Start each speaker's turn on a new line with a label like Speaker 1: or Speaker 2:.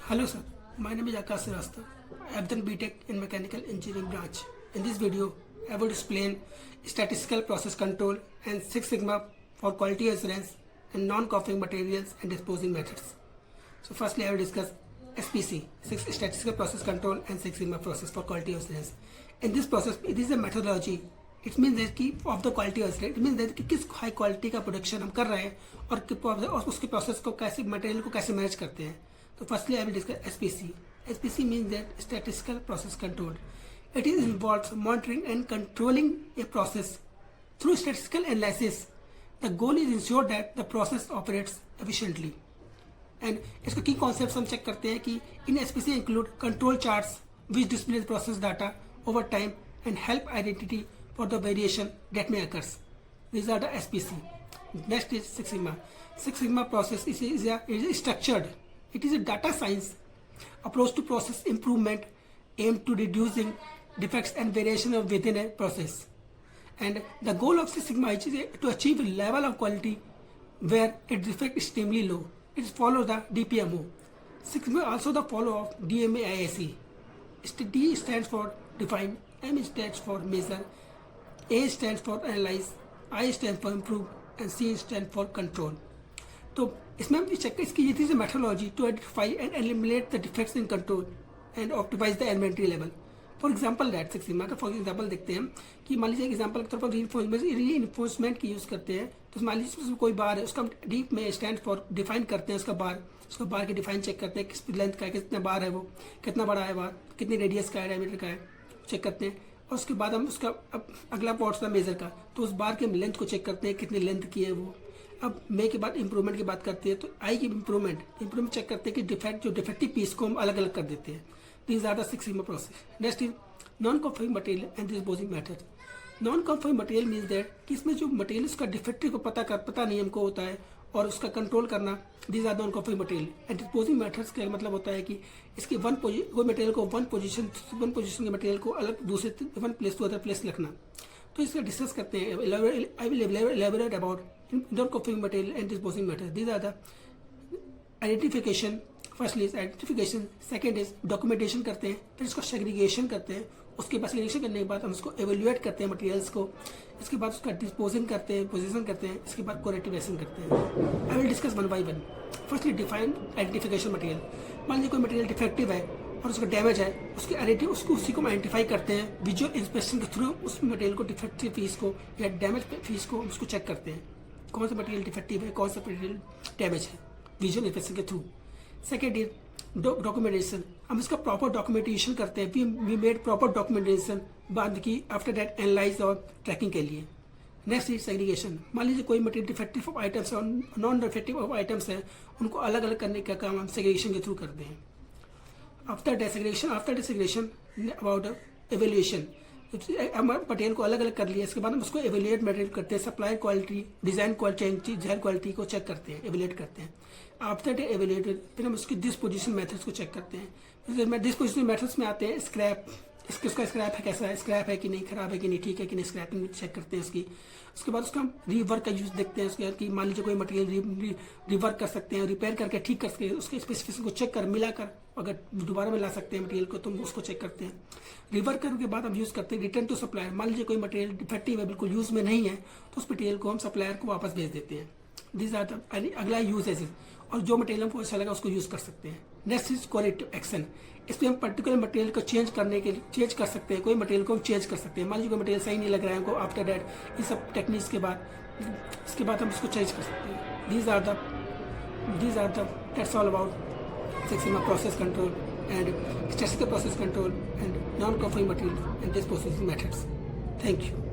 Speaker 1: Hello sir, my name is Akash Srivastava. I have done BTech in Mechanical Engineering branch. In this video, I will explain statistical process control and Six Sigma for quality assurance and non-conforming materials and disposing methods. So firstly, I will discuss SPC, Statistical Process Control and Six Sigma process for quality assurance. In this process, it is a methodology. It means that कि of the quality assurance, it means that कि किस high quality का production हम कर रहे हैं और उसके process को कैसे material को कैसे manage करते हैं. So firstly, I will discuss SPC. SPC means that Statistical Process Control. It involves monitoring and controlling a process through statistical analysis. The goal is ensure that the process operates efficiently. And इसका key concepts हम check करते हैं कि in SPC include control charts which display the process data over time and help identity for the variation that may occur. These are the SPC. Next is Six Sigma. Six Sigma process is structured. It is a data science approach to process improvement aimed to reducing defects and variation within a process. And the goal of Six Sigma is to achieve a level of quality where its defect is extremely low. It follows the DPMO. Six Sigma also the follow of DMAIC. D stands for define, M stands for measure, A stands for analyze, I stands for improve, and C stands for control. तो इसमें हम check इसकी ये थी methodology to identify and eliminate the defects in control and optimise the inventory level. For example that six sigma का for example देखते हैं कि मान लीजिए एग्जांपल के तौर पर रीइंफोर्समेंट की यूज़ करते हैं. तो मान लीजिए उसमें कोई बार है उसका डीप में स्टैंड फॉर डिफाइन करते हैं उसका बार की डिफाइन चेक करते हैं किस लेंथ का है कितना बार है वो कितना बड़ा है बार कितनी रेडियस का है डायमीटर का है चेक करते हैं. और उसके बाद हम उसका अगला पार्ट था मेजर का तो उस बार के लेंथ को चेक करते हैं कितनी लेंथ की है वो. अब मे के बाद इंप्रूवमेंट की बात करते हैं तो आई की इंप्रूवमेंट चेक करते हैं कि डिफेक्टिव पीस को हम अलग अलग कर देते हैं. These are the six sigma process. Next is non conforming material and disposing method. Non conforming material means that कि इसमें जो मटेरियल उसका डिफेक्टिव को पता नहीं हमको होता है और उसका कंट्रोल करना. These are non conforming material. And disposing methods का मतलब होता है कि इसके कोई मटेरियल को वन पोजिशन के मटेरियल को अलग दूसरे one place to other place रखना. तो इसका डिस्कस करते हैं. I will elaborate about non-conforming material and disposing material. These are the identification. Firstly is identification. Second is documentation करते हैं. फिर इसको segregation करते हैं. उसके बाद segregation करने के बाद हम उसको evaluate करते हैं materials को. इसके बाद उसका disposing करते हैं, position करते हैं. इसके बाद correctivation करते हैं. I will discuss one by one. Firstly define identification material. मान लीजिए कोई material defective है और उसका डैमेज है उसको उसी को आइडेंटिफाई करते हैं. विजुअल इंस्पेक्शन के थ्रू उस मटेरियल को डिफेक्टिव पीस को या डैमेज पीस को उसको चेक करते हैं कौन सा मटेरियल डिफेक्टिव है कौन सा मटेरियल डैमेज है विजुअल इंस्पेक्शन के थ्रू. Second is documentation. हम इसका प्रॉपर डॉक्यूमेंटेशन करते हैं. वी मेड प्रॉपर डॉक्यूमेंटेशन बाद की आफ्टर दैट एनालाइज और ट्रैकिंग के लिए. Next is segregation. मान लीजिए कोई मटेरियल डिफेक्टिव ऑफ आइटम्स और नॉन डिफेक्टिव ऑफ आइटम्स है उनको अलग अलग करने का काम हम सेग्रीगेशन के थ्रू करते हैं. After disaggregation about evaluation. हम मटेरियल को अलग अलग कर लिया इसके बाद हम उसको एवेल्यूएट मटेरियल करते हैं. सप्लाई क्वालिटी डिज़ाइन क्वालिटी को चेक करते हैं एवेल्यूएट करते हैं. आफ्टर डे एवेल्यूएटेड फिर हम उसकी डिस्पोजिशन मेथड्स को चेक करते हैं. फिर डिस्पोजिशन मेथड्स में आते हैं स्क्रैप. उसका स्क्रैप है कैसा है स्क्रैप है कि नहीं खराब है कि नहीं ठीक है कि नहीं स्क्रैपिंग चेक करते हैं उसकी. उसके बाद उसका रीवर्क का यूज़ देखते हैं उसके कि मान लीजिए कोई मटेरियल रिवर्क कर सकते हैं रिपेयर करके ठीक कर सकते हैं उसके स्पेसिफिकेशन को चेक कर मिलाकर अगर दोबारा में ला सकते हैं मटेरियल को तो उसको चेक करते हैं. रिवर्क करने के बाद हम यूज़ करते हैं रिटर्न टू सप्लायर. मान लीजिए कोई मटेरियल डिफेक्टिव है बिल्कुल यूज़ में नहीं है तो उस मटेरियल को हम सप्लायर को वापस भेज देते हैं. दिस आर द अगला यूज है और जो मटेरियल हमको अच्छा लगा उसको यूज़ कर सकते हैं. Next is corrective action. इसमें हम पर्टिकुलर मटेरियल को चेंज कर सकते हैं. कोई मटेरियल को हम चेंज कर सकते हैं. मान लीजिए कोई मटेरियल सही नहीं लग रहा है हमको आफ्टर दैट इन सब टेक्निक्स के बाद इसके बाद हम उसको चेंज कर सकते हैं. These are the that's all about six sigma process control and statistical process control and non-conforming material and disposal methods. Thank you.